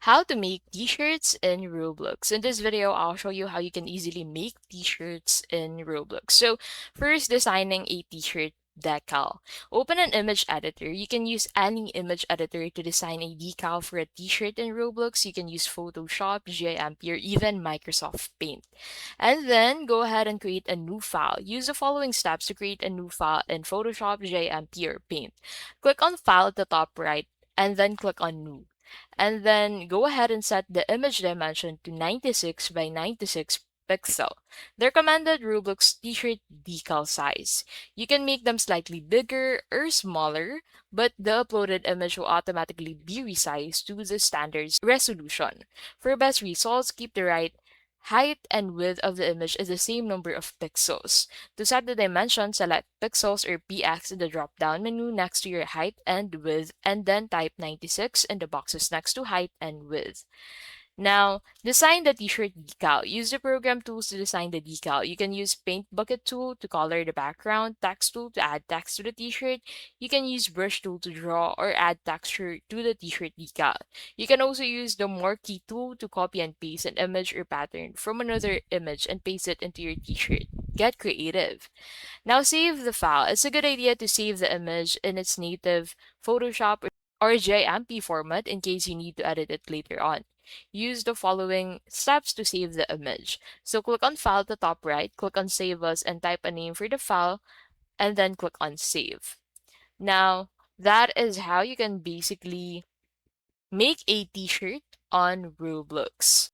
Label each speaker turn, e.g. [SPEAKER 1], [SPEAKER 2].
[SPEAKER 1] How to make t-shirts in Roblox. In this video, I'll show you how you can easily make t-shirts in Roblox. So first, designing a t-shirt decal. Open an image editor. You can use any image editor to design a decal for a t-shirt in Roblox. You can use Photoshop, GIMP, or even Microsoft Paint. And then go ahead and create a new file. Use the following steps to create a new file in Photoshop, GIMP, or Paint. Click on File at the top right, and then click on New. And then go ahead and set the image dimension to 96 by 96 pixel. The recommended Roblox t-shirt decal size. You can make them slightly bigger or smaller, but the uploaded image will automatically be resized to the standard resolution. For best results, keep the right height and width of the image is the same number of pixels. To set the dimension, select pixels or px in the drop-down menu next to your height and width, and then type 96 in the boxes next to height and width. Now, design the t-shirt decal. Use the program tools to design the decal. You can use Paint Bucket tool to color the background, text tool to add text to the t-shirt. You can use Brush tool to draw or add texture to the t-shirt decal. You can also use the Marquee tool to copy and paste an image or pattern from another image and paste it into your t-shirt. Get creative. Now save the file. It's a good idea to save the image in its native Photoshop or JMP format in case you need to edit it later on. Use the following steps to save the image. So click on File at the top right, click on Save As, and type a name for the file, and then click on Save. Now, that is how you can basically make a t-shirt on Roblox.